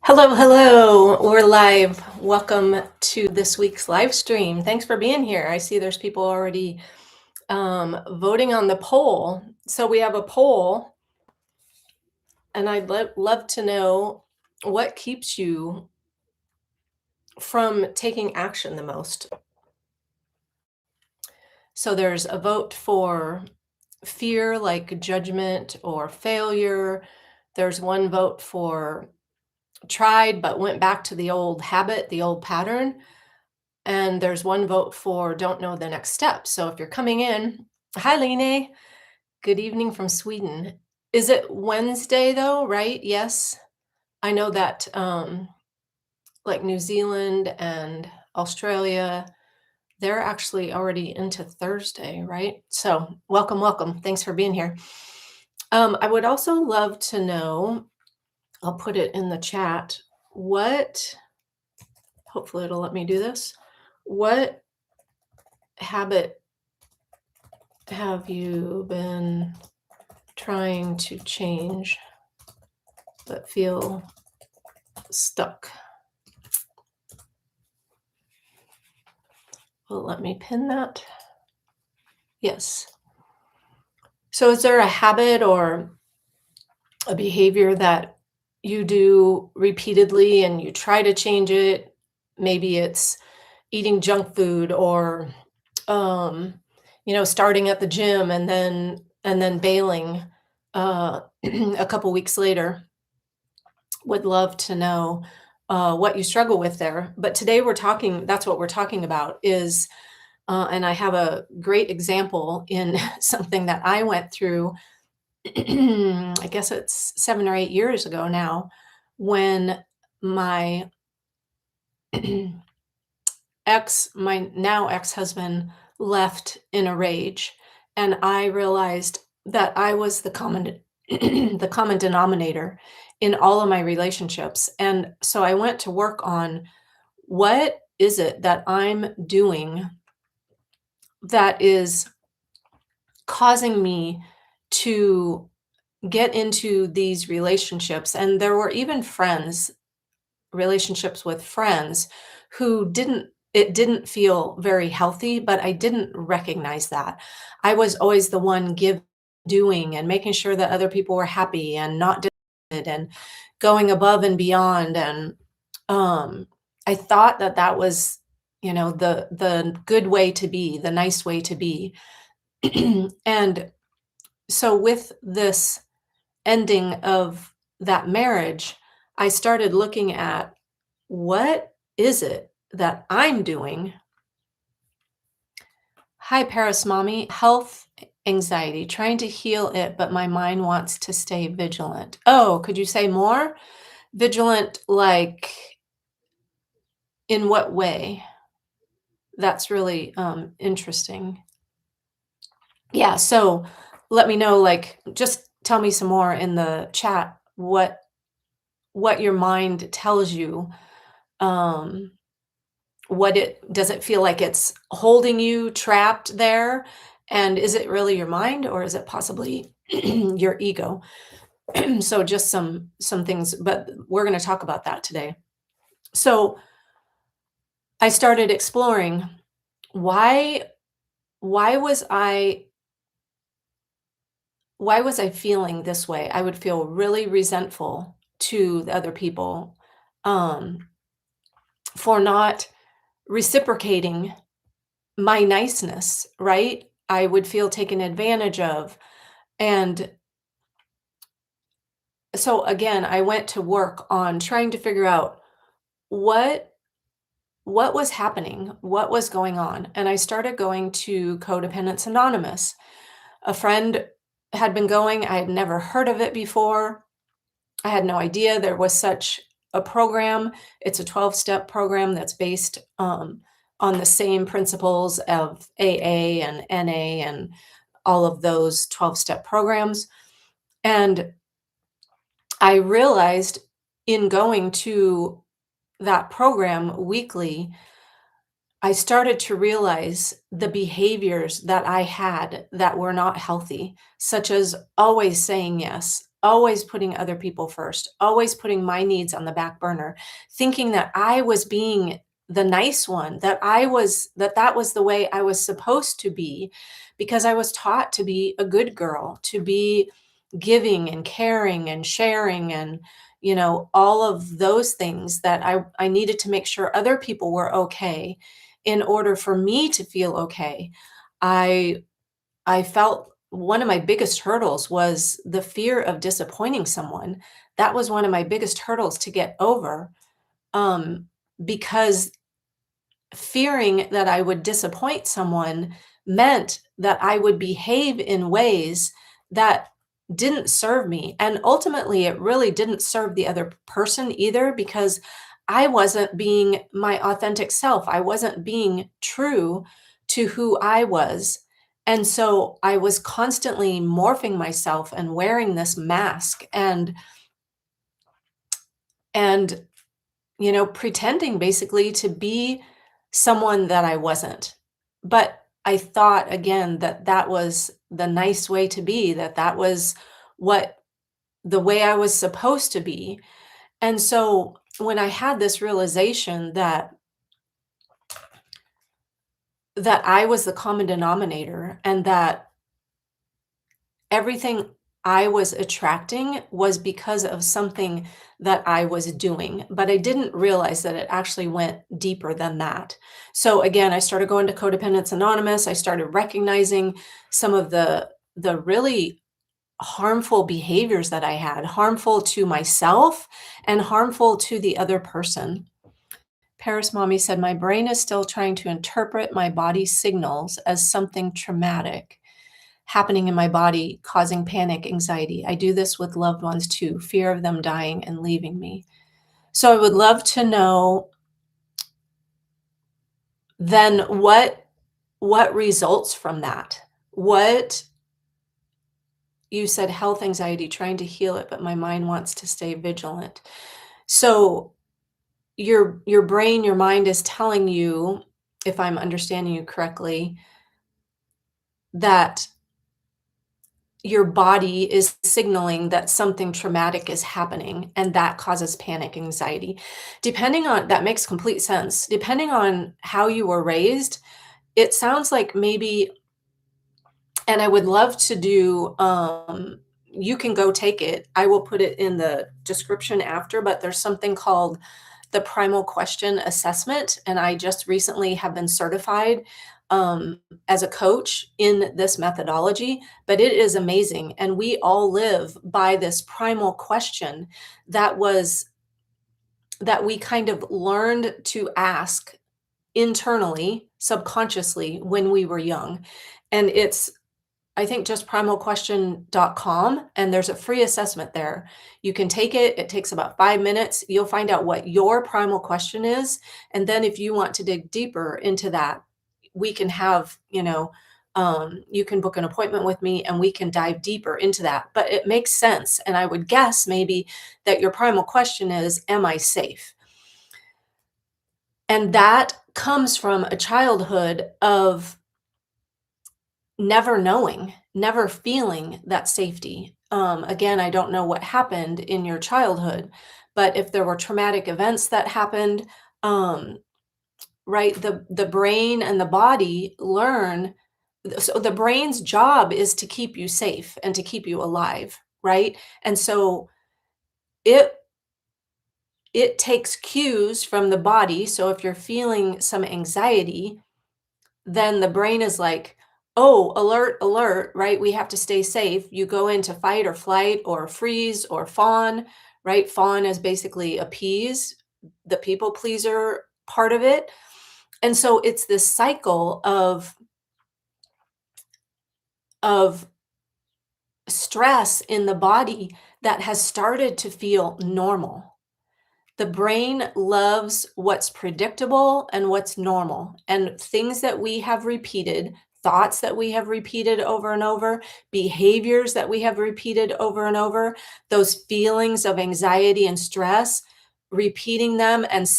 Hello, hello. We're live. Welcome to this week's live stream. Thanks for being here. I see there's people already voting on the poll. So we have a poll, and I'd love to know what keeps you from taking action the most. So there's a vote for fear, like judgment or failure. There's one vote for tried but went back to the old habit, the old pattern. And there's one vote for don't know the next step. So if you're coming in, hi, Lene. Good evening from Sweden. Is it Wednesday though, right? Yes. I know that like New Zealand and Australia, they're actually already into Thursday, right? So welcome, welcome. Thanks for being here. I would also love to know, I'll put it in the chat, hopefully it'll let me do this. What habit have you been trying to change but feel stuck? Well, let me pin that. Yes. So is there a habit or a behavior that you do repeatedly and you try to change it? Maybe it's eating junk food or um, starting at the gym and then bailing a couple weeks later. Would love to know what you struggle with there. But today that's what we're talking about and I have a great example in something that I went through, I guess it's 7 or 8 years ago now, when my my now ex-husband left in a rage. And I realized that I was the common, the common denominator in all of my relationships. And so I went to work on what is it that I'm doing that is causing me to get into these relationships. And there were even relationships with friends who didn't feel very healthy, but I didn't recognize that. I was always the one doing and making sure that other people were happy and not disappointed and going above and beyond. And I thought that that was, the good way to be, the nice way to be. And so with this ending of that marriage, I started looking at what is it that I'm doing? Hi, Paris Mommy. Health anxiety, trying to heal it, but my mind wants to stay vigilant. Oh, could you say more? Vigilant, like in what way? That's really interesting. Yeah, so let me know, like, just tell me some more in the chat what your mind tells you. Um, does it feel like it's holding you trapped there? And is it really your mind or is it possibly your ego? So just some things, but we're going to talk about that today. So I started exploring why why was I why was I feeling this way? I would feel really resentful to the other people um, for not reciprocating my niceness, right? I would feel taken advantage of. And so again, I went to work on trying to figure out what what was happening, what was going on. And I started going to Codependence Anonymous. A friend had been going, I had never heard of it before. I had no idea there was such a program. It's a 12-step program that's based on the same principles of AA and NA and all of those 12-step programs. And I realized in going to that program weekly, I started to realize the behaviors that I had that were not healthy, such as always saying yes, always putting other people first, always putting my needs on the back burner, thinking that I was being the nice one, that was the way I was supposed to be because I was taught to be a good girl, to be giving and caring and sharing and all of those things that I needed to make sure other people were okay in order for me to feel okay. I I felt one of my biggest hurdles was the fear of disappointing someone. That was one of my biggest hurdles to get over, because fearing that I would disappoint someone meant that I would behave in ways that didn't serve me. And ultimately, it really didn't serve the other person either because I wasn't being my authentic self. I wasn't being true to who I was. And so I was constantly morphing myself and wearing this mask and pretending basically to be someone that I wasn't. But I thought again that that was the nice way to be, that that was what the way I was supposed to be. And so when I had this realization that I was the common denominator and that everything I was attracting was because of something that I was doing, but I didn't realize that it actually went deeper than that. So again, I started going to Codependence Anonymous. I started recognizing some of the really harmful behaviors that I had, harmful to myself and harmful to the other person. Paris Mommy said, "My brain is still trying to interpret my body's signals as something traumatic happening in my body, causing panic, anxiety. I do this with loved ones too, fear of them dying and leaving me." So I would love to know then what results from that? What you said health anxiety, trying to heal it, but my mind wants to stay vigilant. So your brain, your mind is telling you, if I'm understanding you correctly, that your body is signaling that something traumatic is happening, and that causes panic, anxiety. Depending on that makes complete sense. Depending on how you were raised, it sounds like maybe and I would love to do, you can go take it. I will put it in the description after, but there's something called the Primal Question Assessment, and I just recently have been certified, as a coach in this methodology, but it is amazing, and we all live by this primal question that was that we kind of learned to ask internally, subconsciously when we were young, and it's I think just primalquestion.com, and there's a free assessment there. You can take it. It takes about 5 minutes. You'll find out what your primal question is, and then if you want to dig deeper into that, we can have, you can book an appointment with me and we can dive deeper into that. But it makes sense, and I would guess maybe that your primal question is, "Am I safe?" And that comes from a childhood of never knowing, never feeling that safety. Again, I don't know what happened in your childhood, but if there were traumatic events that happened, um, right, the brain and the body learn. So the brain's job is to keep you safe and to keep you alive, right? And so it it takes cues from the body. So if you're feeling some anxiety, then the brain is like, "Oh, alert, alert," right? We have to stay safe. You go into fight or flight or freeze or fawn, right? Fawn is basically appease, the people pleaser part of it. And so it's this cycle of stress in the body that has started to feel normal. The brain loves what's predictable and what's normal, and things that we have repeated, thoughts that we have repeated over and over, behaviors that we have repeated over and over, those feelings of anxiety and stress, repeating them and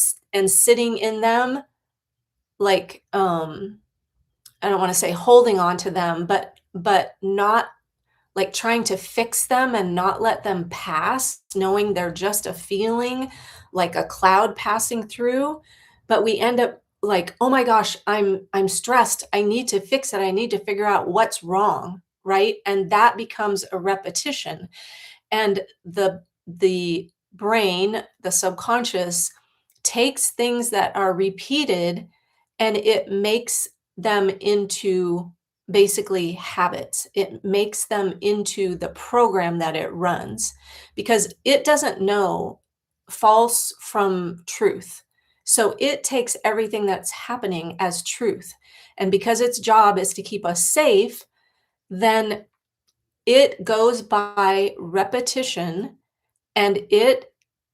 sitting in them like, I don't wanna say holding on to them, but not like trying to fix them and not let them pass, knowing they're just a feeling, like a cloud passing through, but we end up like, "Oh my gosh, I'm stressed. I need to fix it. I need to figure out what's wrong," right? And that becomes a repetition. And the brain, the subconscious, takes things that are repeated and it makes them into basically habits. It makes them into the program that it runs because it doesn't know false from truth. So it takes everything that's happening as truth. And because its job is to keep us safe, then it goes by repetition and it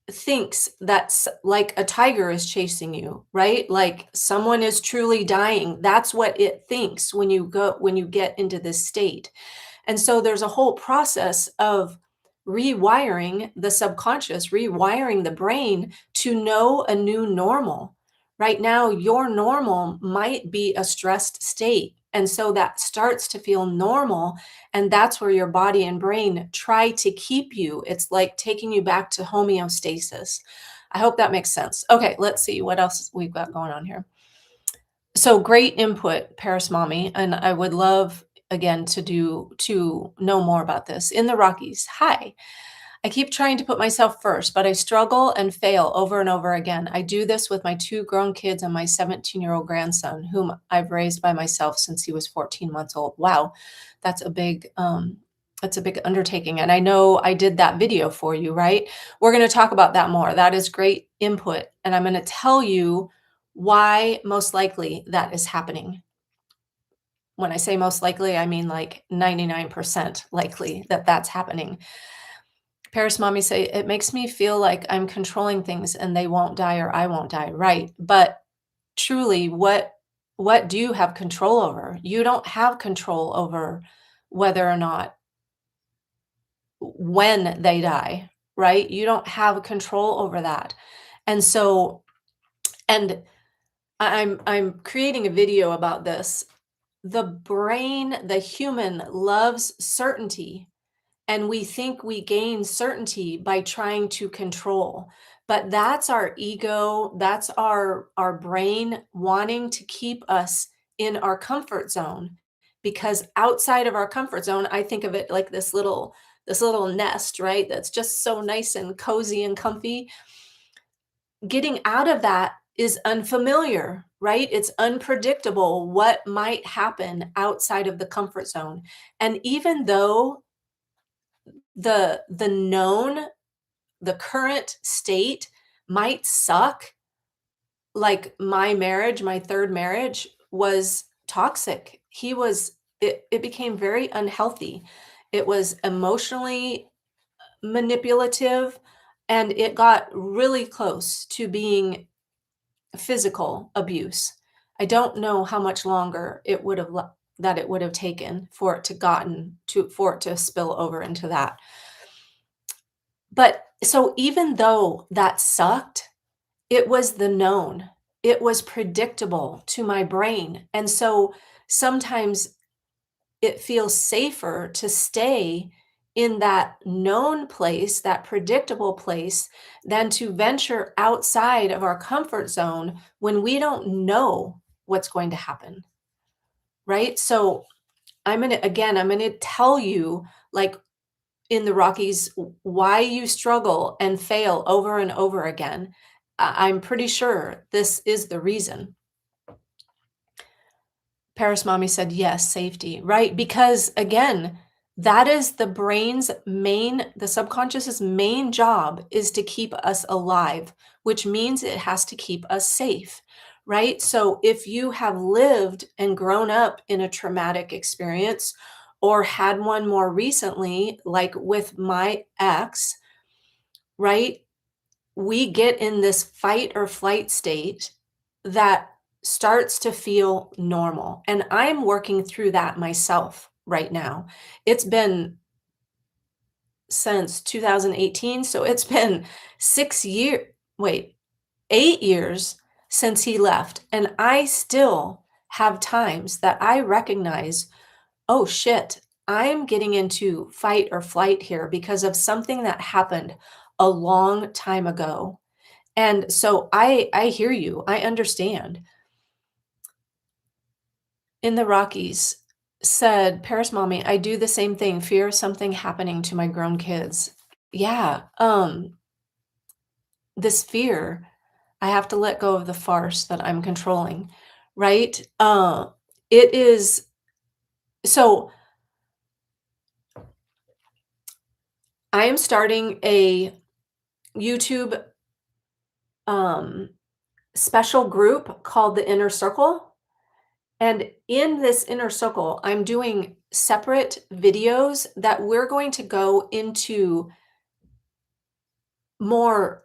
thinks that's like a tiger is chasing you, right? Like someone is truly dying. That's what it thinks when you get into this state. And so there's a whole process of rewiring the subconscious, rewiring the brain to know a new normal. Right now, your normal might be a stressed state. And so that starts to feel normal. And that's where your body and brain try to keep you. It's like taking you back to homeostasis. I hope that makes sense. Okay, let's see what else we've got going on here. So great input, Paris Mommy, and I would love again to know more about this. In the Rockies. Hi. I keep trying to put myself first, but I struggle and fail over and over again. I do this with my two grown kids and my 17-year-old grandson, whom I've raised by myself since he was 14 months old. Wow, that's a big undertaking. And I know I did that video for you, right? We're going to talk about that more. That is great input. And I'm going to tell you why most likely that is happening. When I say most likely, I mean like 99% likely that that's happening. Paris Mommy say, "It makes me feel like I'm controlling things and they won't die or I won't die." Right. But truly, what do you have control over? You don't have control over whether or not when they die, right? You don't have control over that. And so and I'm creating a video about this. The brain, the human loves certainty. And we think we gain certainty by trying to control. But that's our ego, that's our brain wanting to keep us in our comfort zone. Because outside of our comfort zone, I think of it like this little nest, right? That's just so nice and cozy and comfy. Getting out of that is unfamiliar, right? It's unpredictable what might happen outside of the comfort zone. And even though the known, the current state might suck, like my marriage, my 3rd marriage was toxic. It became very unhealthy. It was emotionally manipulative, and it got really close to being physical abuse. I don't know how much longer it would have taken for it to spill over into that. But so even though that sucked, it was the known. It was predictable to my brain. And so sometimes it feels safer to stay in that known place, that predictable place, than to venture outside of our comfort zone when we don't know what's going to happen. Right. So I'm going to tell you, like, in the Rockies, why you struggle and fail over and over again. I'm pretty sure this is the reason. Paris Mommy said, yes, safety, right? Because again, that is the subconscious's main job is to keep us alive, which means it has to keep us safe, right? So if you have lived and grown up in a traumatic experience or had one more recently, like with my ex, right? We get in this fight or flight state that starts to feel normal. And I'm working through that myself right now. It's been since 2018. So it's been 6 years, wait, 8 years since he left. And I still have times that I recognize, oh shit, I'm getting into fight or flight here because of something that happened a long time ago. And so I hear you. I understand. In the Rockies said, Paris Mommy, I do the same thing, fear of something happening to my grown kids. Yeah, this fear, I have to let go of the farce that I'm controlling, right? It is so I am starting a YouTube um special group called the Inner Circle. And in this inner circle, I'm doing separate videos that we're going to go into more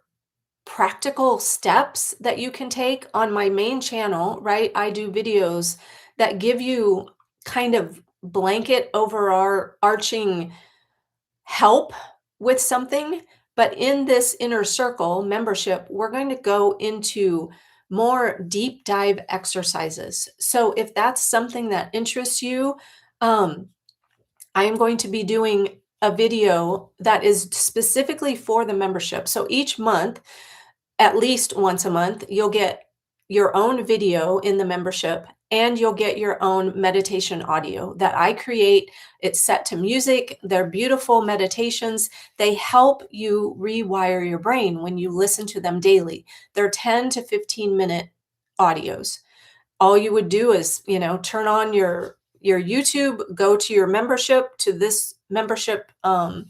practical steps that you can take on my main channel, right? I do videos that give you kind of blanket over our arching help with something. But in this inner circle membership, we're going to go into more deep dive exercises. So if that's something that interests you, um, I am going to be doing a video that is specifically for the membership. So each month, at least once a month, you'll get your own video in the membership and you'll get your own meditation audio that I create. It's set to music. They're beautiful meditations. They help you rewire your brain when you listen to them daily. They're 10 to 15-minute audios. All you would do is, turn on your YouTube, go to your membership, to this membership, the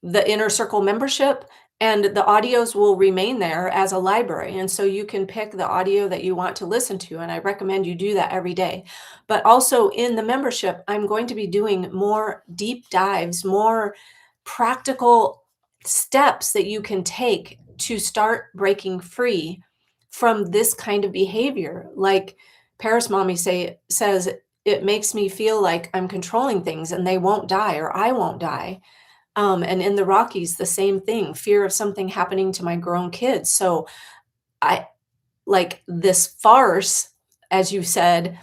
Inner Circle membership, and the audios will remain there as a library. And so you can pick the audio that you want to listen to. And I recommend you do that every day. But also in the membership, I'm going to be doing more deep dives, more practical steps that you can take to start breaking free from this kind of behavior. Like Paris Mommy says, it makes me feel like I'm controlling things and they won't die or I won't die. And in the Rockies, the same thing, fear of something happening to my grown kids. So I like this farce, as you said,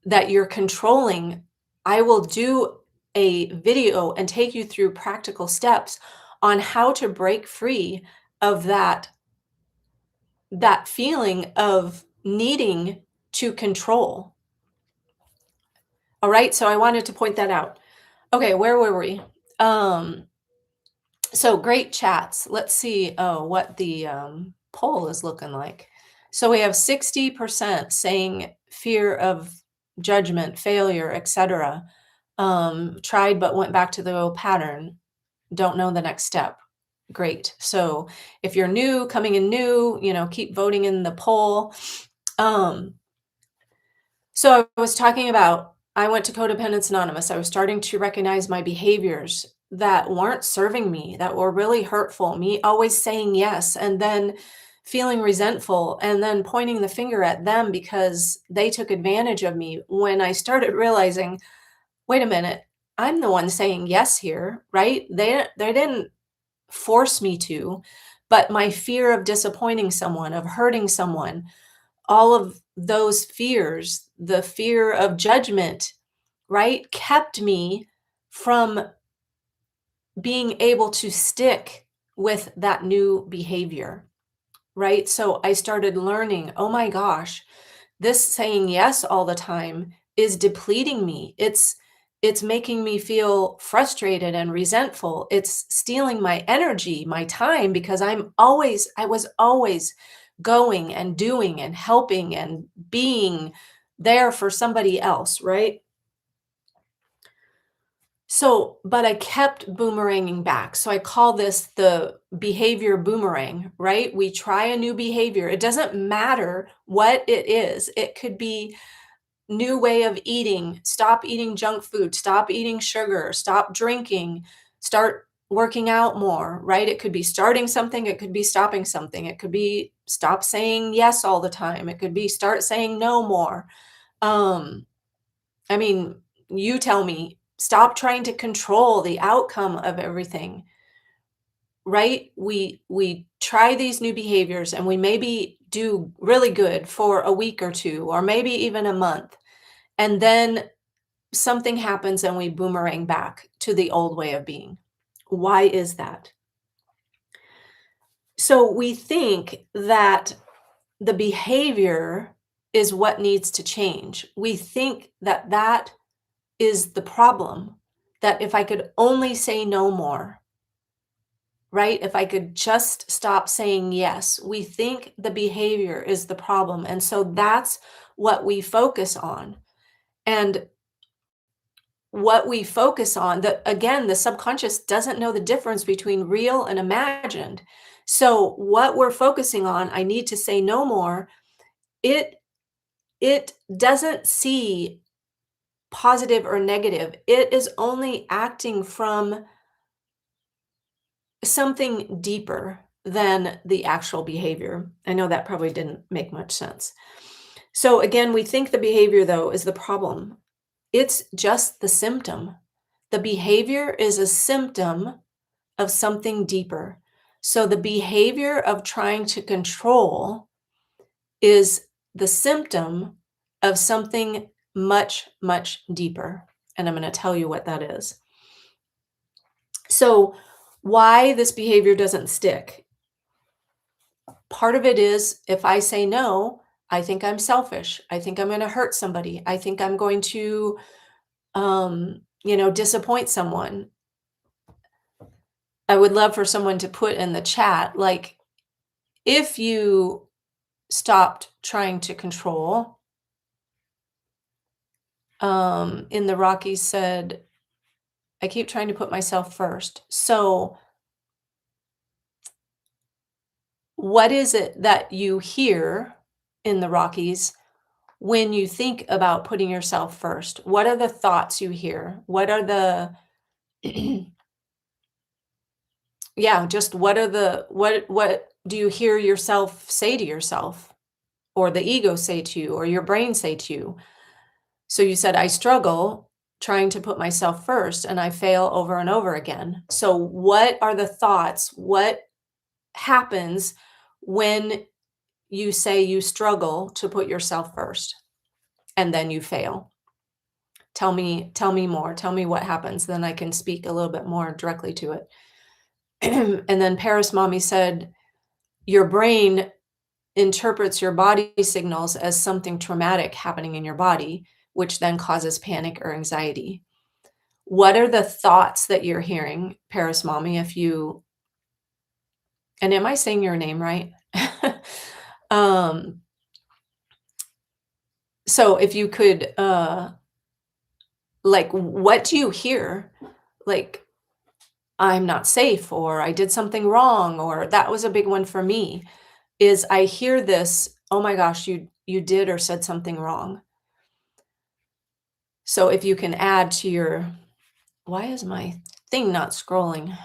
that you're controlling. I will do a video and take you through practical steps on how to break free of that feeling of needing to control. All right, so I wanted to point that out. Okay, where were we? Um, So great chats. Let's see, what the poll is looking like. So we have 60% saying fear of judgment, failure, etc. Tried but went back to the old pattern. Don't know the next step. Great. So if you're new, coming in new, keep voting in the poll. Um, so I was talking about, I went to Codependence Anonymous. I was starting to recognize my behaviors that weren't serving me, that were really hurtful. Me always saying yes and then feeling resentful and then pointing the finger at them because they took advantage of me. When I started realizing, wait a minute, I'm the one saying yes here, right? They didn't force me to, but my fear of disappointing someone, of hurting someone, all of those fears, the fear of judgment, right, kept me from being able to stick with that new behavior, right? So I started learning, oh my gosh, this saying yes all the time is depleting me. It's making me feel frustrated and resentful. It's stealing my energy, my time, because I was always going and doing and helping and being there for somebody else, right? So, but I kept boomeranging back. So I call this the behavior boomerang, right? We try a new behavior. It doesn't matter what it is. It could be new way of eating, stop eating junk food, stop eating sugar, stop drinking, start working out more, right? It could be starting something, it could be stopping something. It could be stop saying yes all the time. It could be start saying no more. Um I mean, you tell me, stop trying to control the outcome of everything, right? We try these new behaviors and we maybe do really good for a week or two or maybe even a month. And then something happens and we boomerang back to the old way of being. Why is that? So we think that the behavior is what needs to change. We think that that is the problem, that if I could only say no more, right? If I could just stop saying yes, we think the behavior is the problem. And so that's what we focus on. And what we focus on, that again, the subconscious doesn't know the difference between real and imagined. So what we're focusing on, I need to say no more, it it doesn't see positive or negative. It is only acting from something deeper than the actual behavior. I know that probably didn't make much sense. So again, we think the behavior though is the problem. It's just the symptom. The behavior is a symptom of something deeper. So the behavior of trying to control is the symptom of something much, much deeper. And I'm going to tell you what that is. So, why this behavior doesn't stick. Part of it is if I say no, I think I'm selfish. I think I'm going to hurt somebody. I think I'm going to, disappoint someone. I would love for someone to put in the chat, like, if you stopped trying to control, in the Rockies said, I keep trying to put myself first. So, what is it that you hear in the Rockies when you think about putting yourself first? What are the thoughts you hear? What are the yeah, just what are the what do you hear yourself say to yourself, or the ego say to you, or your brain say to you? So you said, I struggle trying to put myself first and I fail over and over again. So what are the thoughts? What happens when you say you struggle to put yourself first and then you fail? Tell me more. Tell me what happens. Then I can speak a little bit more directly to it. And then Paris Mommy said, your brain interprets your body signals as something traumatic happening in your body, which then causes panic or anxiety. What are the thoughts that you're hearing, Paris Mommy, if you and am I saying your name right? Um, so if you could, like, what do you hear? Like, I'm not safe, or I did something wrong, or that was a big one for me, is I hear this, "Oh my gosh, you did or said something wrong." So if you can add to your why is my thing not scrolling?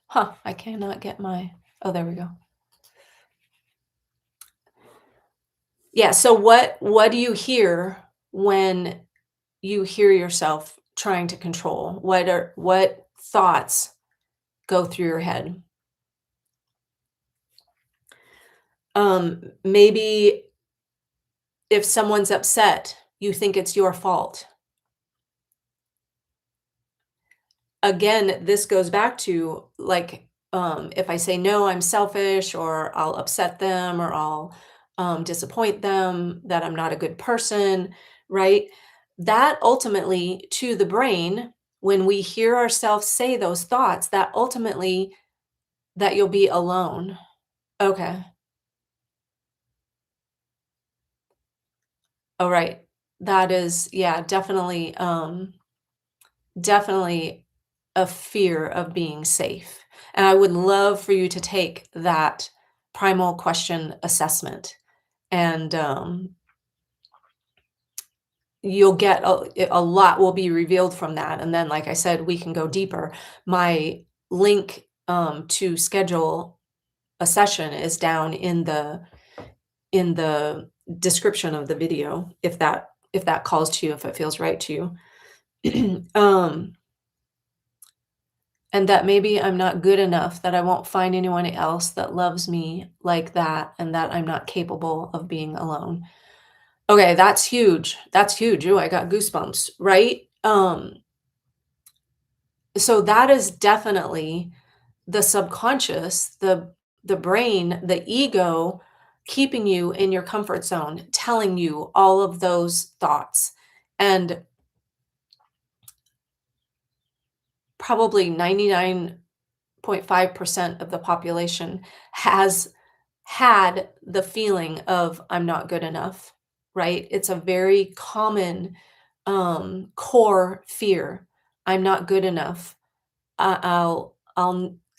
Huh, I cannot get my oh, there we go. Yeah, so what do you hear when you hear yourself trying to control? What thoughts go through your head? Maybe if someone's upset, you think it's your fault. Again, this goes back to, like, if I say, "No, I'm selfish," or I'll upset them, or I'll, disappoint them, that I'm not a good person, right? That ultimately, to the brain, when we hear ourselves say those thoughts, that ultimately that you'll be alone. Okay. Alright. That is yeah, definitely a fear of being safe. And I would love for you to take that primal question assessment, and you'll get a lot will be revealed from that. And then, like I said, we can go deeper. My link to schedule a session is down in the description of the video, if that calls to you, if it feels right to you. um, and that maybe I'm not good enough, that I won't find anyone else that loves me like that, and that I'm not capable of being alone. Okay, that's huge. That's huge. Ooh, I got goosebumps, right? So that is definitely the subconscious, the brain, the ego keeping you in your comfort zone, telling you all of those thoughts. And probably 99.5% of the population has had the feeling of I'm not good enough, right? It's a very common core fear. I'm not good enough. I'll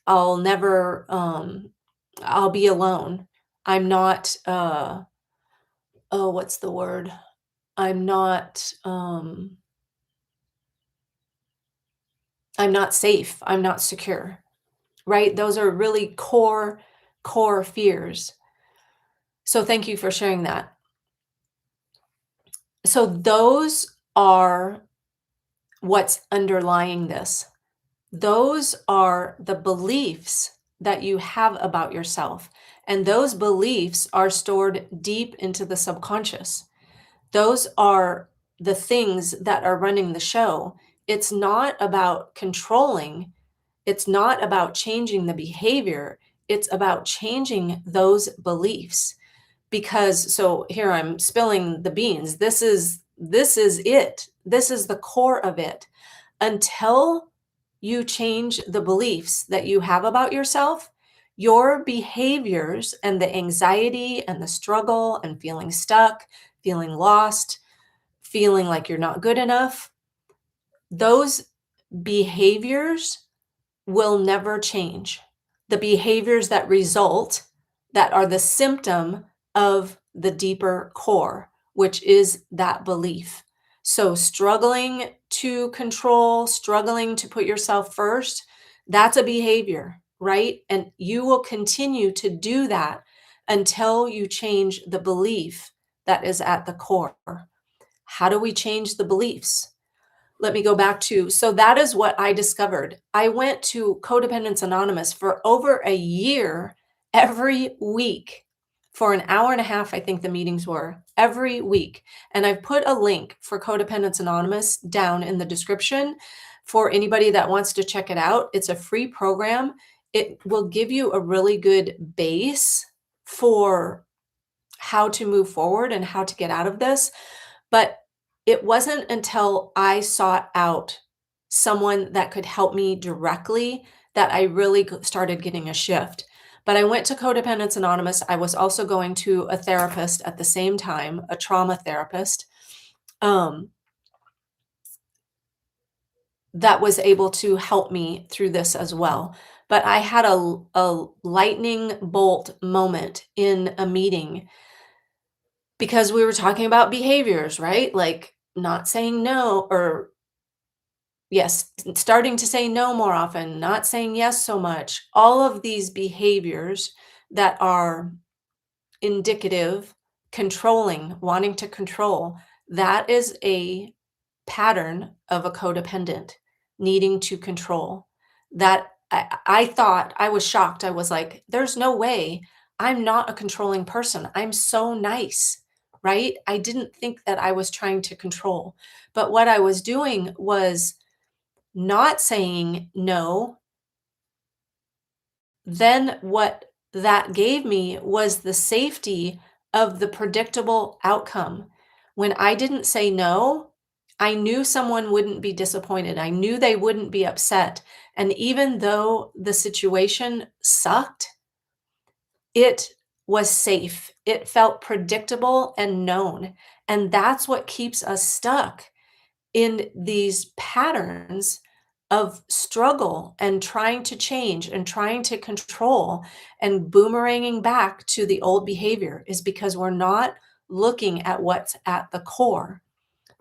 never I'll be alone. I'm not oh, what's the word? I'm not I'm not safe. I'm not secure, right? Those are really core fears. So thank you for sharing that. So those are what's underlying this. Those are the beliefs that you have about yourself. And those beliefs are stored deep into the subconscious. Those are the things that are running the show. It's not about controlling, it's not about changing the behavior, it's about changing those beliefs. Because so here I'm spilling the beans. This is it. This is the core of it. Until you change the beliefs that you have about yourself, your behaviors and the anxiety and the struggle and feeling stuck, feeling lost, feeling like you're not good enough, those behaviors will never change. The behaviors that result, that are the symptom of the deeper core, which is that belief. So, struggling to control, struggling to put yourself first, that's a behavior, right? And you will continue to do that until you change the belief that is at the core. How do we change the beliefs? Let me go back to so that is what I discovered. I went to Codependence Anonymous for over a year every week for an hour and a half, I think the meetings were every week. And I've put a link for Codependence Anonymous down in the description for anybody that wants to check it out. It's a free program. It will give you a really good base for how to move forward and how to get out of this. But it wasn't until I sought out someone that could help me directly that I really started getting a shift. But I went to Codependence Anonymous. I was also going to a therapist at the same time, a trauma therapist, um, that was able to help me through this as well. But I had a lightning bolt moment in a meeting because we were talking about behaviors, right? Like not saying no or yes, starting to say no more often, not saying yes so much. All of these behaviors that are indicative, controlling, wanting to control, that is a pattern of a codependent needing to control. That I thought, I was shocked. I was like, there's no way. I'm not a controlling person. I'm so nice, right? I didn't think that I was trying to control. But what I was doing was not saying no. Then what that gave me was the safety of the predictable outcome. When I didn't say no, I knew someone wouldn't be disappointed. I knew they wouldn't be upset. And even though the situation sucked, it was safe. It felt predictable and known. And that's what keeps us stuck in these patterns of struggle and trying to change and trying to control and boomeranging back to the old behavior is because we're not looking at what's at the core,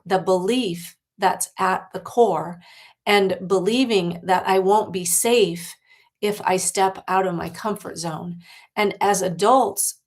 the belief that's at the core, and believing that I won't be safe if I step out of my comfort zone. And as adults,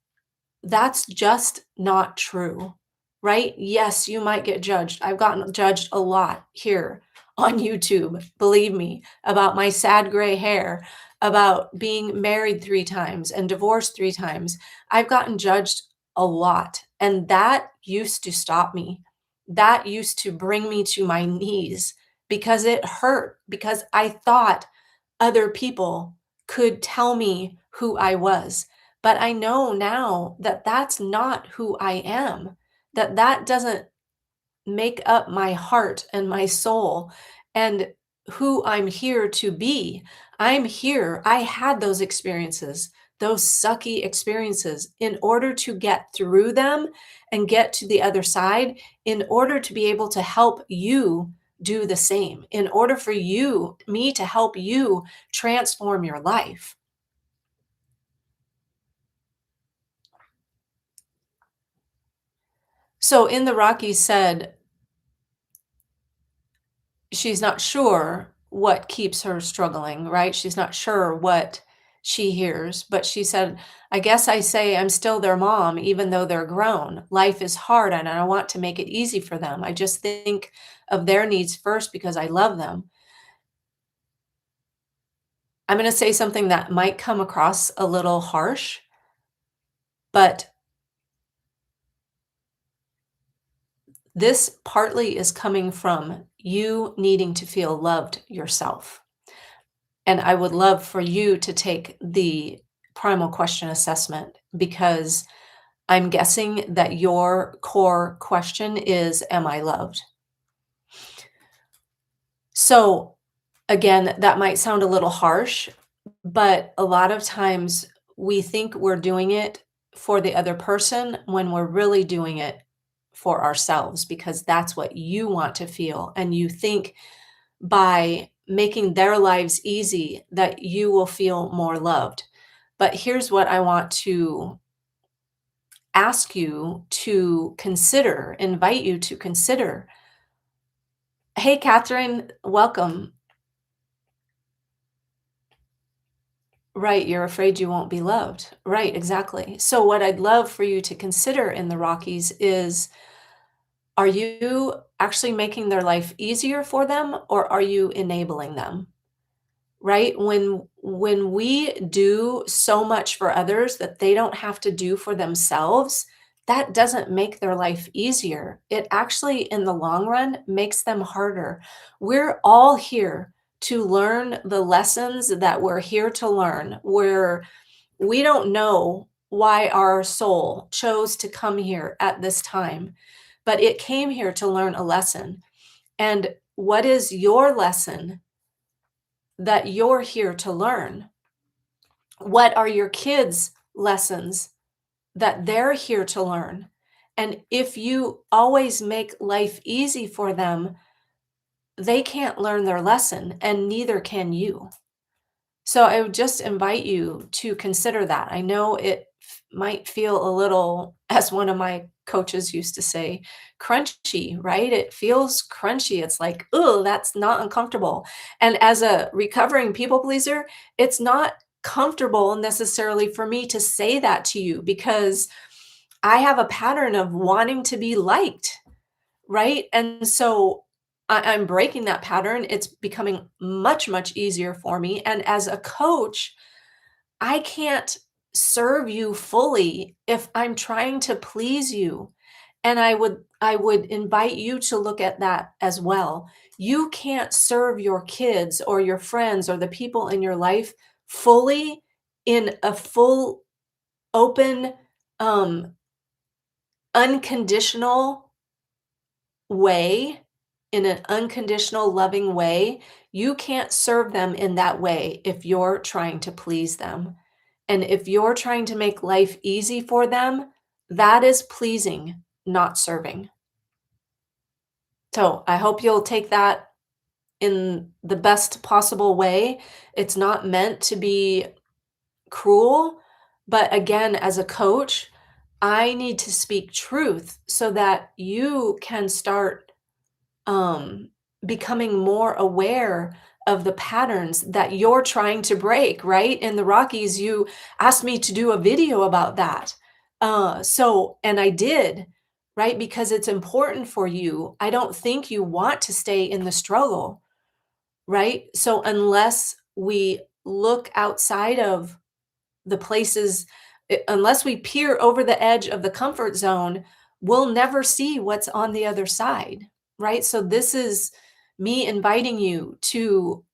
that's just not true, right? Yes, you might get judged. I've gotten judged a lot here on YouTube, believe me, about my sad gray hair, about being married 3 times and divorced 3 times. I've gotten judged a lot, and that used to stop me. That used to bring me to my knees because it hurt, because I thought other people could tell me who I was. But I know now that that's not who I am, that that doesn't make up my heart and my soul and who I'm here to be. I'm here. I had those experiences, those sucky experiences, in order to get through them and get to the other side, in order to be able to help you do the same, in order for me to help you transform your life. So in the Rockies said, she's not sure what keeps her struggling, right? She's not sure what she hears, but she said, "I guess I say I'm still their mom even though they're grown. Life is hard and I want to make it easy for them. I just think of their needs first because I love them." I'm gonna say something that might come across a little harsh, but this partly is coming from you needing to feel loved yourself. And I would love for you to take the primal question assessment because I'm guessing that your core question is, "Am I loved?" So, again, that might sound a little harsh, but a lot of times we think we're doing it for the other person when we're really doing it for ourselves because that's what you want to feel. And you think by making their lives easy that you will feel more loved. But here's what I want to ask you to consider, invite you to consider. Hey, Catherine, welcome. Right, you're afraid you won't be loved. Right, exactly. So, what I'd love for you to consider in the Rockies is, are you actually making their life easier for them or are you enabling them? Right? When we do so much for others that they don't have to do for themselves, that doesn't make their life easier. It actually, in the long run, makes them harder. We're all here to learn the lessons that we're here to learn, where we don't know why our soul chose to come here at this time, but it came here to learn a lesson. And what is your lesson that you're here to learn? What are your kids' lessons that they're here to learn? And if you always make life easy for them, they can't learn their lesson, and neither can you. So I would just invite you to consider that. I know it might feel a little, as one of my coaches used to say, crunchy, right? It feels crunchy. It's like, oh, that's not uncomfortable. And as a recovering people pleaser, it's not comfortable necessarily for me to say that to you because I have a pattern of wanting to be liked, right? And so I'm breaking that pattern. It's becoming much, much easier for me. And as a coach, I can't serve you fully if I'm trying to please you. And I would invite you to look at that as well. You can't serve your kids or your friends or the people in your life fully in a full, open, um, unconditional way, in an unconditional, loving way. You can't serve them in that way if you're trying to please them. And if you're trying to make life easy for them, that is pleasing, not serving. So I hope you'll take that in the best possible way. It's not meant to be cruel, but again, as a coach, I need to speak truth so that you can start um, becoming more aware of the patterns that you're trying to break, right? In the Rockies, you asked me to do a video about that. And I did, right? Because it's important for you. I don't think you want to stay in the struggle, right? So unless we look outside of the places, unless we peer over the edge of the comfort zone, we'll never see what's on the other side, right? So this is me inviting you to,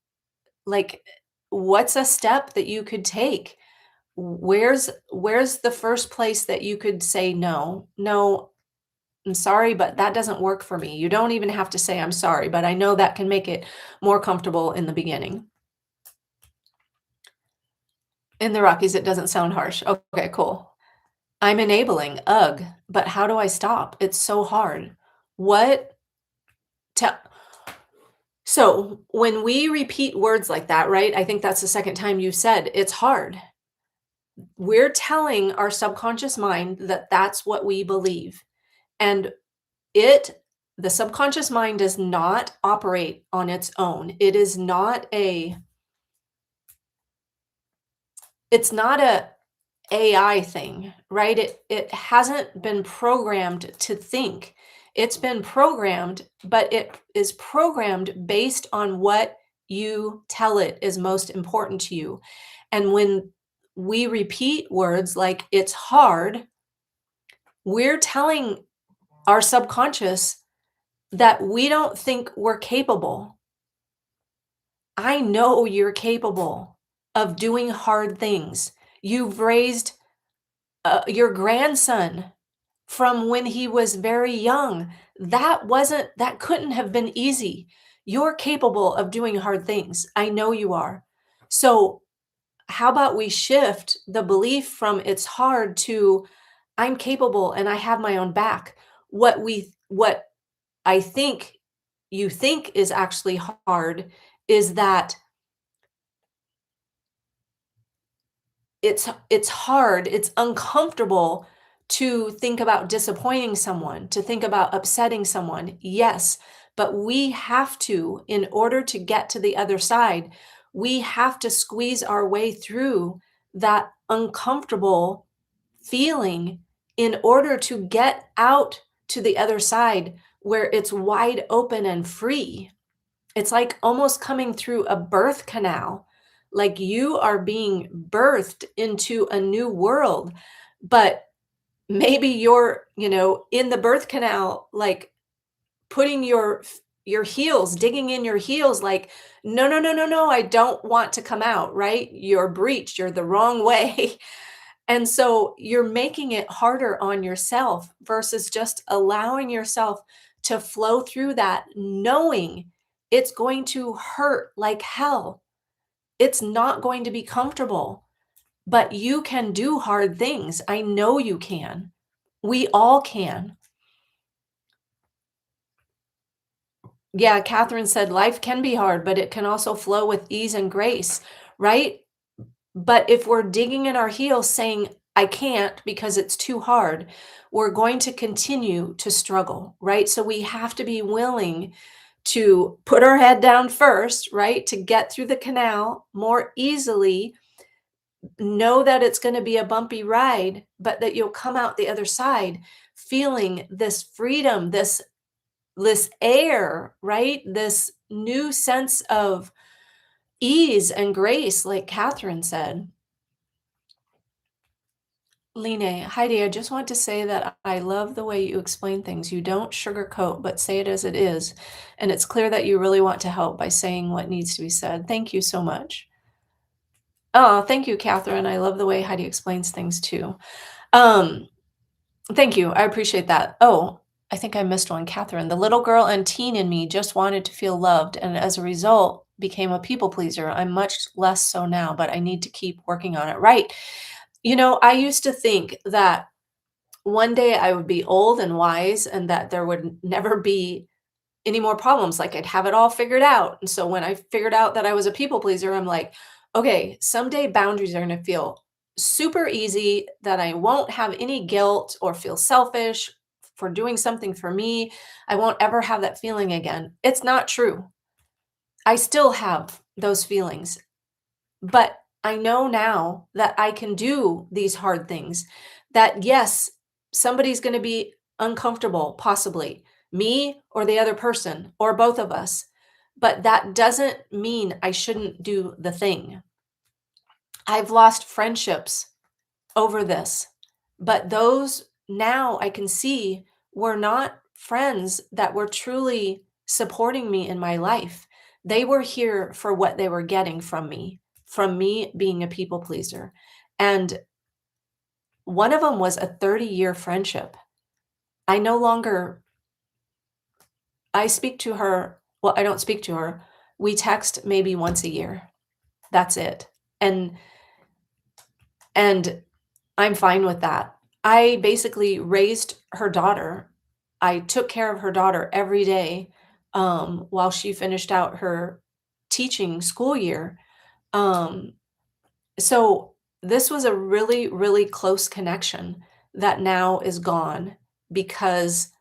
like, what's a step that you could take? Where's the first place that you could say no? No, I'm sorry, but that doesn't work for me. You don't even have to say I'm sorry, but I know that can make it more comfortable in the beginning. In the Rockies, it doesn't sound harsh. Okay, cool. I'm enabling. Ugh, but how do I stop? It's so hard. What tell So when we repeat words like that, right? I think that's the second time you said it's hard. We're telling our subconscious mind that that's what we believe. And it the subconscious mind does not operate on its own. It's not a AI thing, right? It hasn't been programmed to think. It's been programmed, but it is programmed based on what you tell it is most important to you. And when we repeat words like it's hard, we're telling our subconscious that we don't think we're capable. I know you're capable of doing hard things. You've raised your grandson from when he was very young. That couldn't have been easy. You're capable of doing hard things. I know you are. So, how about we shift the belief from it's hard to I'm capable and I have my own back. What I think you think is actually hard is that it's hard, it's uncomfortable to think about disappointing someone, to think about upsetting someone. Yes, but we have to, in order to get to the other side, we have to squeeze our way through that uncomfortable feeling in order to get out to the other side where it's wide open and free. It's like almost coming through a birth canal. Like you are being birthed into a new world, but maybe you're, in the birth canal, like putting your heels, digging in your heels, like, no, no, no, no, no, I don't want to come out, right? You're breached, you're the wrong way. And so you're making it harder on yourself versus just allowing yourself to flow through that, knowing it's going to hurt like hell. It's not going to be comfortable, but you can do hard things. I know you can. We all can. Yeah, Catherine said life can be hard, but it can also flow with ease and grace, right? But if we're digging in our heels saying, I can't because it's too hard, we're going to continue to struggle, right? So we have to be willing to put our head down first, right? To get through the canal more easily, know that it's going to be a bumpy ride, but that you'll come out the other side feeling this freedom, this air, right? This new sense of ease and grace, like Catherine said. Line, Heidi, I just want to say that I love the way you explain things. You don't sugarcoat, but say it as it is. And it's clear that you really want to help by saying what needs to be said. Thank you so much. Oh, thank you, Catherine. I love the way Heidi explains things too. Um, Thank you. I appreciate that. Oh, I think I missed one, Catherine. The little girl and teen in me just wanted to feel loved, and as a result, became a people pleaser. I'm much less so now, but I need to keep working on it. Right. I used to think that one day I would be old and wise and that there would never be any more problems. Like I'd have it all figured out. And so when I figured out that I was a people pleaser, I'm like, okay, someday boundaries are going to feel super easy, that I won't have any guilt or feel selfish for doing something for me. I won't ever have that feeling again. It's not true. I still have those feelings. But I know now that I can do these hard things, that yes, somebody's going to be uncomfortable, possibly me or the other person or both of us. but that doesn't mean I shouldn't do the thing. I've lost friendships over this, but those now I can see were not friends that were truly supporting me in my life. They were here for what they were getting from me being a people pleaser. And one of them was a 30-year friendship. I no longer I speak to her, well, I don't speak to her. We text maybe once a year. That's it. And and I'm fine with that. I basically raised her daughter. I took care of her daughter every day, while she finished out her teaching school year. Um, so this was a really, really close connection that now is gone because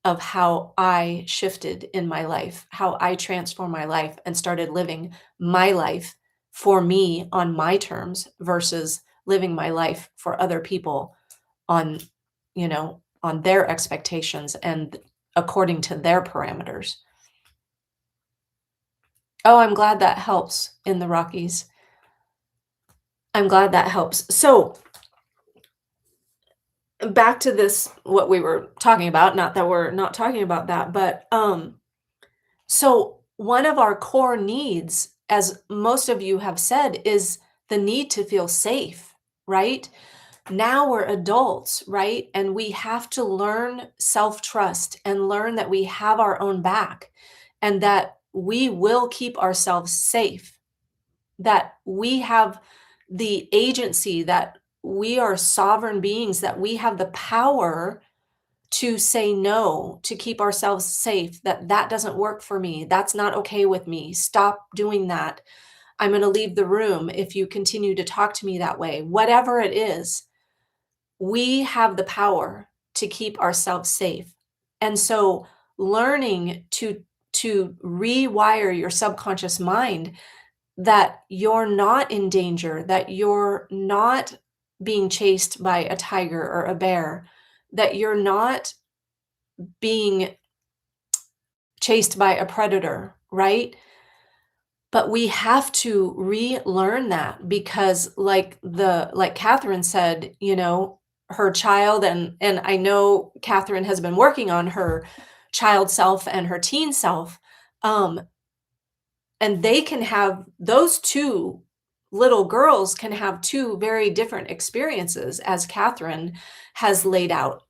of how I shifted in my life, how I transformed my life and started living my life for me on my terms versus living my life for other people on, on their expectations and according to their parameters. Oh, I'm glad that helps in the Rockies. I'm glad that helps. So, back to this what we were talking about, not that we're not talking about that, but so one of our core needs, as most of you have said, is the need to feel safe, right? Now we're adults, right? And we have to learn self-trust and learn that we have our own back and that we will keep ourselves safe, that we have the agency, that we are sovereign beings, that we have the power to say no, to keep ourselves safe, that that doesn't work for me. That's not okay with me. Stop doing that. I'm going to leave the room if you continue to talk to me that way. Whatever it is, we have the power to keep ourselves safe. And so learning to rewire your subconscious mind that you're not in danger, that you're not being chased by a tiger or a bear, that you're not being chased by a predator, right? But we have to relearn that because like Catherine said, her child and I know Catherine has been working on her child self and her teen self. Um, and they can have those two little girls can have two very different experiences as Catherine has laid out.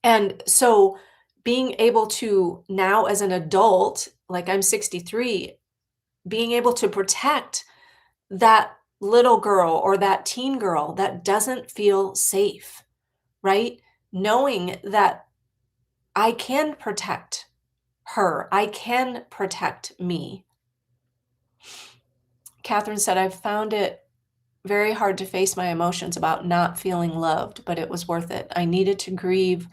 And so being able to now as an adult, like I'm 63, being able to protect that little girl or that teen girl that doesn't feel safe, right? Knowing that I can protect her, I can protect me. Catherine said, I've found it very hard to face my emotions about not feeling loved, but it was worth it. I needed to grieve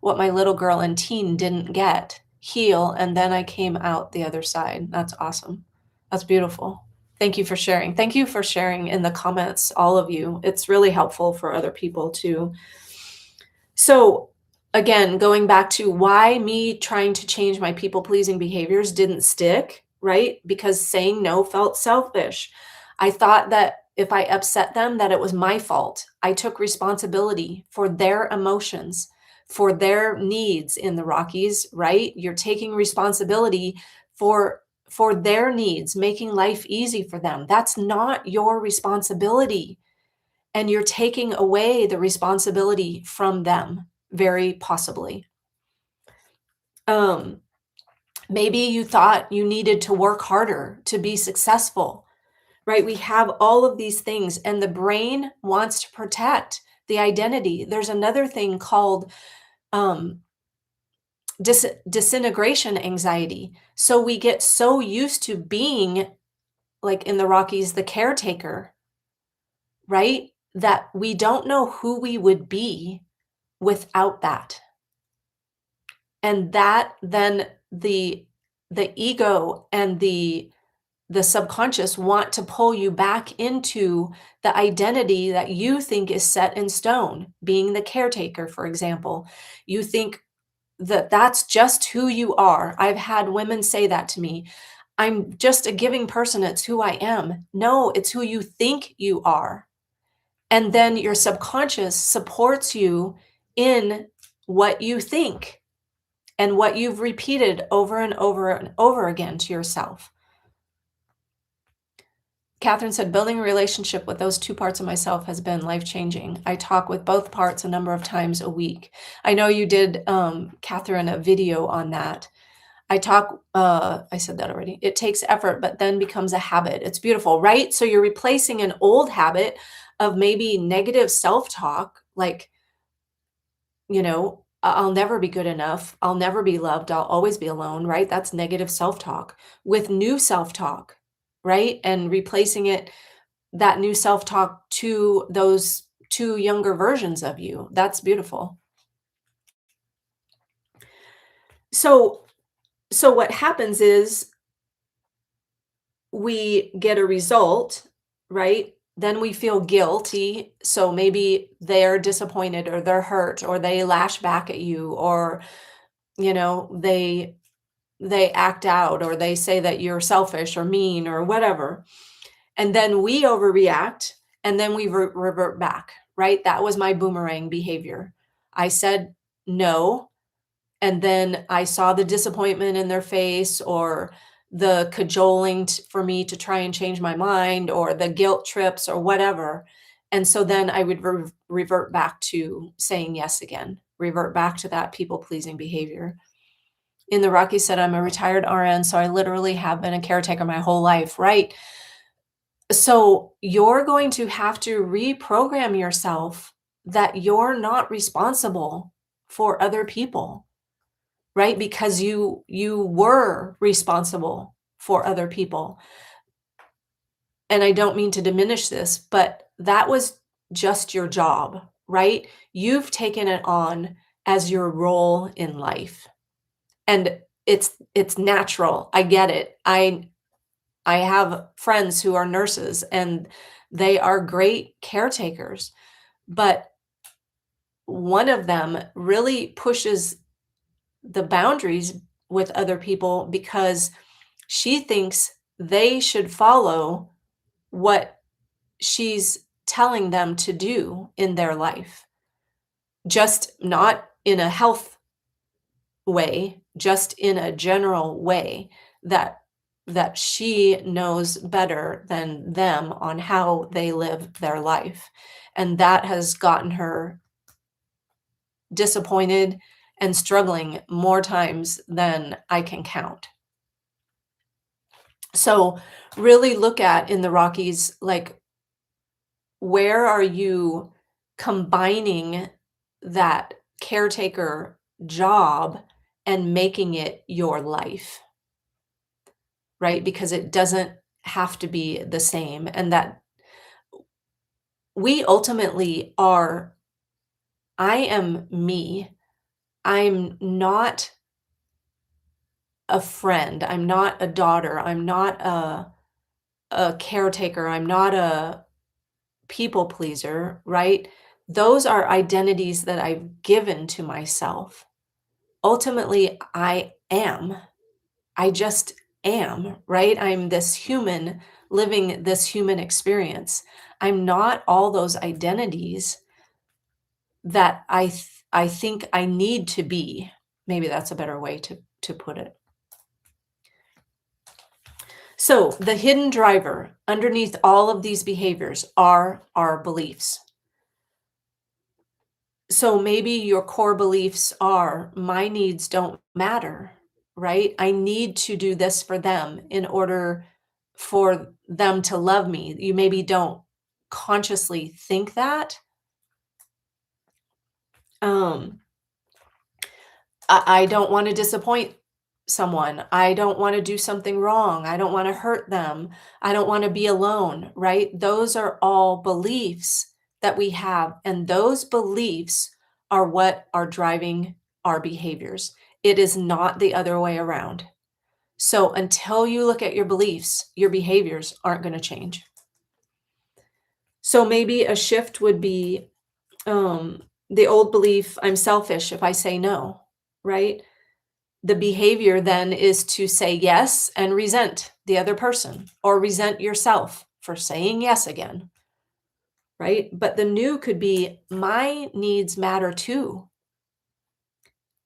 what my little girl and teen didn't get, heal, and then I came out the other side. That's awesome. That's beautiful. Thank you for sharing. Thank you for sharing in the comments, all of you. It's really helpful for other people too. So, again, going back to why me trying to change my people pleasing behaviors didn't stick, right? Because saying no felt selfish. I thought that if I upset them, that it was my fault. I took responsibility for their emotions, for their needs in the Rockies, right? You're taking responsibility for their needs, making life easy for them. That's not your responsibility. And you're taking away the responsibility from them, very possibly. Um, Maybe you thought you needed to work harder to be successful, right? We have all of these things, and the brain wants to protect the identity. There's another thing called um, disintegration anxiety. So we get so used to being, like in the Rockies, the caretaker, right? That we don't know who we would be without that. And that then the ego and the subconscious want to pull you back into the identity that you think is set in stone, being the caretaker, for example. You think that that's just who you are. I've had women say that to me. I'm just a giving person. It's who I am. No, it's who you think you are. And then your subconscious supports you in what you think and what you've repeated over and over and over again to yourself. Catherine said, building a relationship with those two parts of myself has been life changing. I talk with both parts a number of times a week. I know you did, Catherine, a video on that. I said that already. It takes effort, but then becomes a habit. It's beautiful, right? So you're replacing an old habit of maybe negative self talk, like, I'll never be good enough. I'll never be loved. I'll always be alone, right? That's negative self talk with new self talk, right? And replacing that new self talk to those two younger versions of you. That's beautiful. So, so what happens is we get a result, right? Then we feel guilty. So maybe they're disappointed or they're hurt or they lash back at you or, they act out or they say that you're selfish or mean or whatever. And then we overreact and then we revert back, right? That was my boomerang behavior. I said no. And then I saw the disappointment in their face or the cajoling for me to try and change my mind or the guilt trips or whatever. And so then I would revert back to saying yes again, revert back to that people pleasing behavior. In the Rockies said, I'm a retired RN, so I literally have been a caretaker my whole life, right? So you're going to have to reprogram yourself that you're not responsible for other people, right? Because you were responsible for other people. And I don't mean to diminish this, but that was just your job, right? You've taken it on as your role in life. And it's natural. I get it. I have friends who are nurses and they are great caretakers, but one of them really pushes the boundaries with other people because she thinks they should follow what she's telling them to do in their life. Just not in a health way, just in a general way that she knows better than them on how they live their life. And that has gotten her disappointed and struggling more times than I can count. So really look at in the Rockies, like, where are you combining that caretaker job and making it your life, right? Because it doesn't have to be the same. And that we ultimately are, I am me. I'm not a friend. I'm not a daughter. I'm not a caretaker. I'm not a people pleaser, right? Those are identities that I've given to myself. Ultimately, I am. I just am, right? I'm this human living this human experience. I'm not all those identities that I think I need to be. Maybe that's a better way to put it. So, the hidden driver underneath all of these behaviors are our beliefs. So maybe your core beliefs are my needs don't matter, right? I need to do this for them in order for them to love me. You maybe don't consciously think that. Um, I don't want to disappoint someone. I don't want to do something wrong. I don't want to hurt them. I don't want to be alone, right? Those are all beliefs that we have. And those beliefs are what are driving our behaviors. It is not the other way around. So until you look at your beliefs, your behaviors aren't going to change. So maybe a shift would be the old belief, I'm selfish if I say no. right? The behavior then is to say yes and resent the other person or resent yourself for saying yes again, right? But the new could be my needs matter too.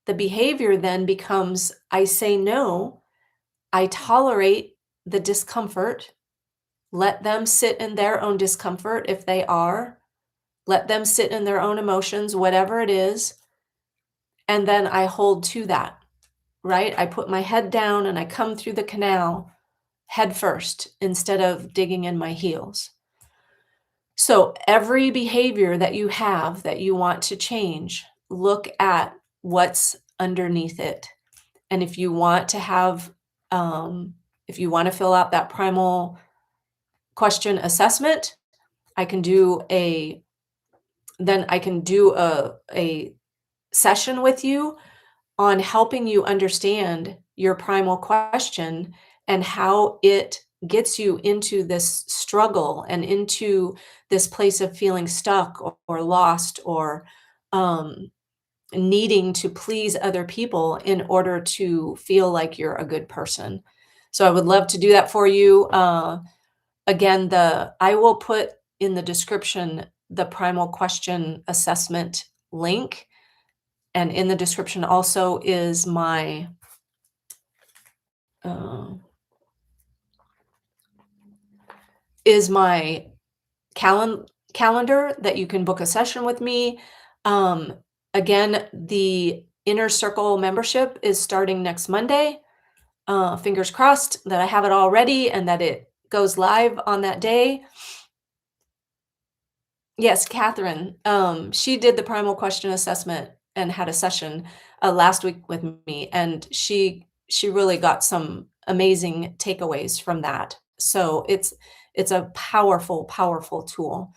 The behavior then becomes I say no, I tolerate the discomfort, let them sit in their own discomfort if they are, let them sit in their own emotions, whatever it is, and then I hold to that, right? I put my head down and I come through the canal head first instead of digging in my heels. So every behavior that you have that you want to change, look at what's underneath it. And if you want to have, if you want to fill out that primal question assessment, I can do a, then I can do a session with you on helping you understand your primal question and how it gets you into this struggle and into this place of feeling stuck or lost or um, needing to please other people in order to feel like you're a good person. So I would love to do that for you. Again, the I will put in the description the primal question assessment link, and in the description also uh, is my calendar that you can book a session with me. Um, Again, the Inner Circle membership is starting next Monday. Fingers crossed that I have it all ready and that it goes live on that day. Yes, Catherine. She did the primal question assessment and had a session last week with me, and she really got some amazing takeaways from that. So it's a powerful, powerful tool.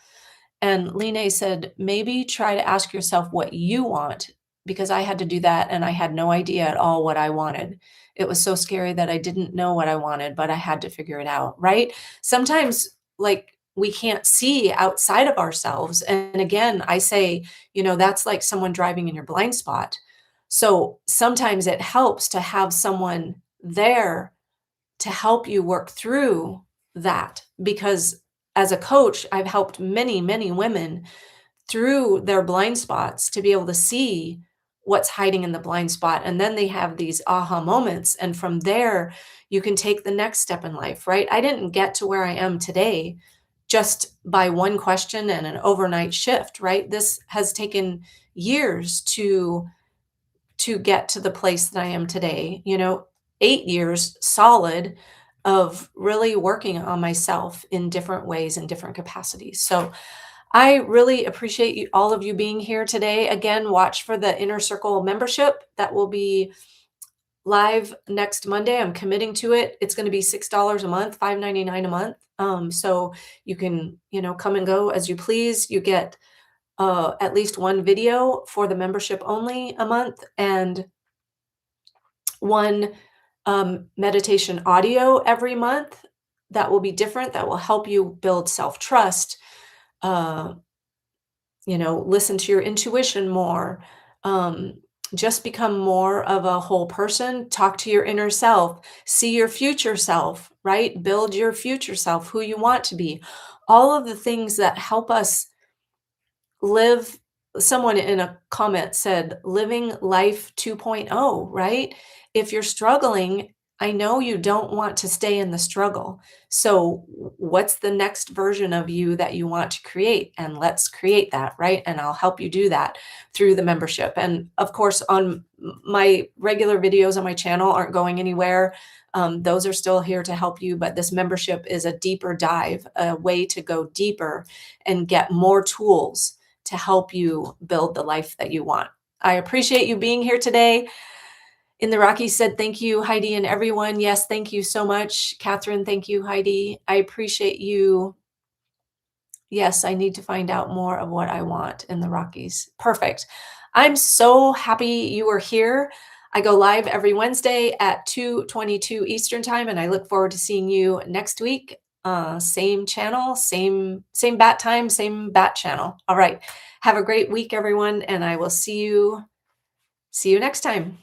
And Line said, maybe try to ask yourself what you want, because I had to do that and I had no idea at all what I wanted. It was so scary that I didn't know what I wanted, but I had to figure it out, right? Sometimes, like, we can't see outside of ourselves. And again, I say, that's like someone driving in your blind spot. So sometimes it helps to have someone there to help you work through that, because as a coach, I've helped many, many women through their blind spots to be able to see what's hiding in the blind spot. And then they have these aha moments. And from there, you can take the next step in life, right? I didn't get to where I am today just by one question and an overnight shift, right? This has taken years to get to the place that I am today, 8 years solid of really working on myself in different ways and different capacities. So I really appreciate you, all of you being here today. Again, watch for the Inner Circle membership that will be live next Monday. I'm committing to it. It's going to be $6 a month, $5.99 a month. So you can, come and go as you please. You get at least one video for the membership only a month, and one meditation audio every month that will be different, that will help you build self trust, uh, listen to your intuition more, um, just become more of a whole person, talk to your inner self, see your future self, right? Build your future self, who you want to be. All of the things that help us live. Someone in a comment said living life 2.0, right? If you're struggling, I know you don't want to stay in the struggle. So what's the next version of you that you want to create? And let's create that, right? And I'll help you do that through the membership. And of course, on my regular videos on my channel aren't going anywhere. Those are still here to help you, but this membership is a deeper dive, a way to go deeper and get more tools to help you build the life that you want. I appreciate you being here today. In the Rockies said, thank you, Heidi, and everyone. Yes, thank you so much. Catherine, thank you, Heidi. I appreciate you. Yes, I need to find out more of what I want in the Rockies. Perfect. I'm so happy you are here. I go live every Wednesday at 2:22 Eastern time, and I look forward to seeing you next week. Same channel, same bat time, same bat channel. All right. Have a great week, everyone, and I will see you next time.